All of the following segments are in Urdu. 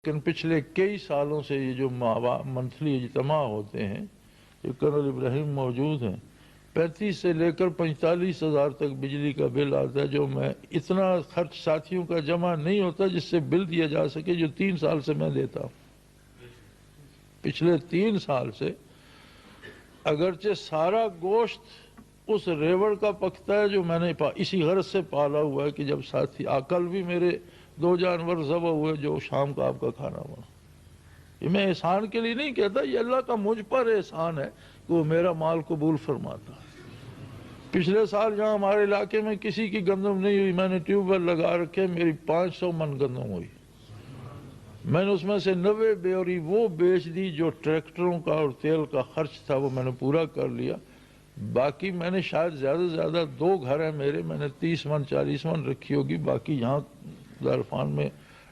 لیکن پچھلے کئی سالوں سے یہ جو منتھلی اجتماع ہوتے ہیں، یہ کرنل ابراہیم موجود ہیں، 35 سے لے کر 45 ہزار تک بجلی کا بل آتا ہے، جو میں اتنا خرچ ساتھیوں کا جمع نہیں ہوتا جس سے بل دیا جا سکے جو 3 سال سے میں دیتا ہوں۔ پچھلے 3 سال سے اگرچہ سارا گوشت اس ریوڑ کا پکتا ہے جو میں نے اسی غرض سے پالا ہوا ہے کہ جب ساتھی کل بھی میرے 2 جانور ذبح ہوئے جو شام کا آپ کا کھانا بنا۔ یہ میں احسان کے لیے نہیں کہتا، یہ اللہ کا مجھ پر احسان ہے کہ وہ میرا مال قبول فرماتا ہے۔ پچھلے سال جہاں ہمارے علاقے میں کسی کی گندم نہیں ہوئی، میں نے ٹیوب ویل لگا رکھے، میری 500 من گندم ہوئی۔ میں نے اس میں سے 90 بیوری وہ بیچ دی جو ٹریکٹروں کا اور تیل کا خرچ تھا، وہ میں نے پورا کر لیا۔ باقی میں نے شاید زیادہ سے زیادہ 2 گھر ہیں میرے، میں نے 30 من 40 من رکھی ہوگی، باقی یہاں دارفان میں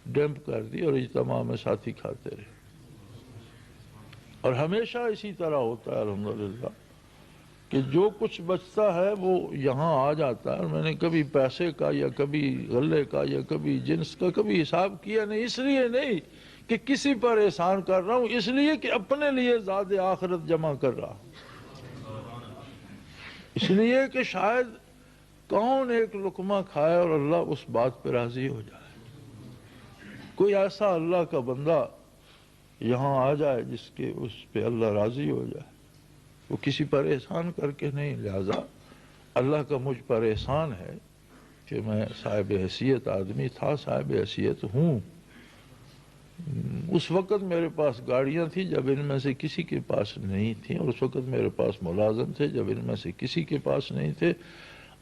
ڈیمپ کر دی اور اجتماع میں ساتھی کھاتے رہے۔ اور ہمیشہ اسی طرح ہوتا ہے الحمدللہ کہ جو کچھ بچتا ہے وہ یہاں آ جاتا ہے۔ اور میں نے کبھی پیسے کا یا کبھی غلے کا یا کبھی جنس کا کبھی حساب کیا نہیں، اس لیے نہیں کہ کسی پر احسان کر رہا ہوں، اس لیے کہ اپنے لیے زاد آخرت جمع کر رہا ہوں، اس لیے کہ شاید کون ایک لقمہ کھائے اور اللہ اس بات پہ راضی ہو جائے۔ کوئی ایسا اللہ کا بندہ یہاں آ جائے جس کے اس پہ اللہ راضی ہو جائے، وہ کسی پر احسان کر کے نہیں۔ لہذا اللہ کا مجھ پر احسان ہے کہ میں صاحب حیثیت آدمی تھا، صاحب حیثیت ہوں۔ اس وقت میرے پاس گاڑیاں تھیں جب ان میں سے کسی کے پاس نہیں تھیں، اور اس وقت میرے پاس ملازم تھے جب ان میں سے کسی کے پاس نہیں تھے،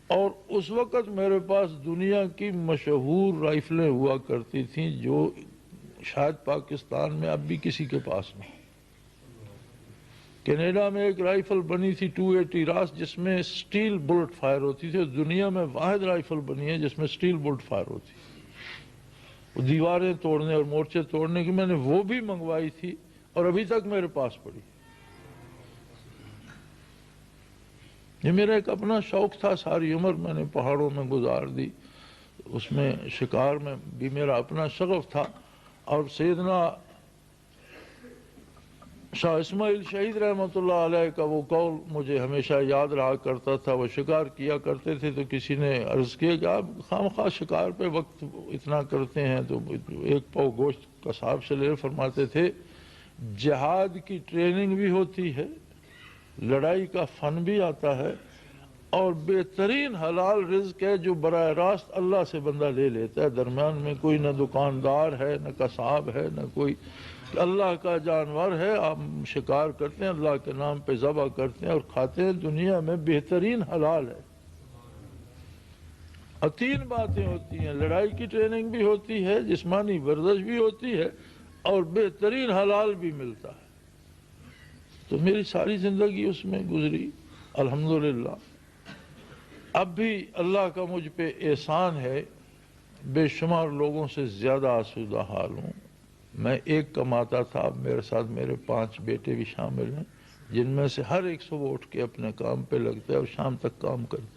اور اس وقت میرے پاس دنیا کی مشہور رائفلیں ہوا کرتی تھیں جو شاید پاکستان میں اب بھی کسی کے پاس نہیں۔ کینیڈا میں ایک رائفل بنی تھی 280 راس جس میں سٹیل بلٹ فائر ہوتی تھی، دنیا میں واحد رائفل بنی ہے جس میں سٹیل بلٹ فائر ہوتی ہے۔ وہ دیواریں توڑنے اور مورچے توڑنے کی میں نے وہ بھی منگوائی تھی اور ابھی تک میرے پاس پڑی۔ یہ میرا ایک اپنا شوق تھا، ساری عمر میں نے پہاڑوں میں گزار دی، اس میں شکار میں بھی میرا اپنا شغف تھا۔ اور سیدنا شاہ اسماعیل شہید رحمۃ اللہ علیہ کا وہ قول مجھے ہمیشہ یاد رہا کرتا تھا۔ وہ شکار کیا کرتے تھے تو کسی نے عرض کیا کہ آپ خواہ شکار پہ وقت اتنا کرتے ہیں تو 1 پاؤ گوشت قصاب سے لے، فرماتے تھے جہاد کی ٹریننگ بھی ہوتی ہے، لڑائی کا فن بھی آتا ہے، اور بہترین حلال رزق ہے جو براہ راست اللہ سے بندہ لے لیتا ہے۔ درمیان میں کوئی نہ دکاندار ہے، نہ قصاب ہے، نہ کوئی، اللہ کا جانور ہے، آپ شکار کرتے ہیں، اللہ کے نام پہ ذبح کرتے ہیں اور کھاتے ہیں، دنیا میں بہترین حلال ہے۔ اور 3 باتیں ہوتی ہیں، لڑائی کی ٹریننگ بھی ہوتی ہے، جسمانی ورزش بھی ہوتی ہے، اور بہترین حلال بھی ملتا ہے۔ تو میری ساری زندگی اس میں گزری الحمدللہ۔ اب بھی اللہ کا مجھ پہ احسان ہے، بے شمار لوگوں سے زیادہ آسودہ حال ہوں۔ میں ایک کماتا تھا، اب میرے ساتھ میرے 5 بیٹے بھی شامل ہیں، جن میں سے ہر ایک صبح اٹھ کے اپنے کام پہ لگتا ہے اور شام تک کام کرتا ہے۔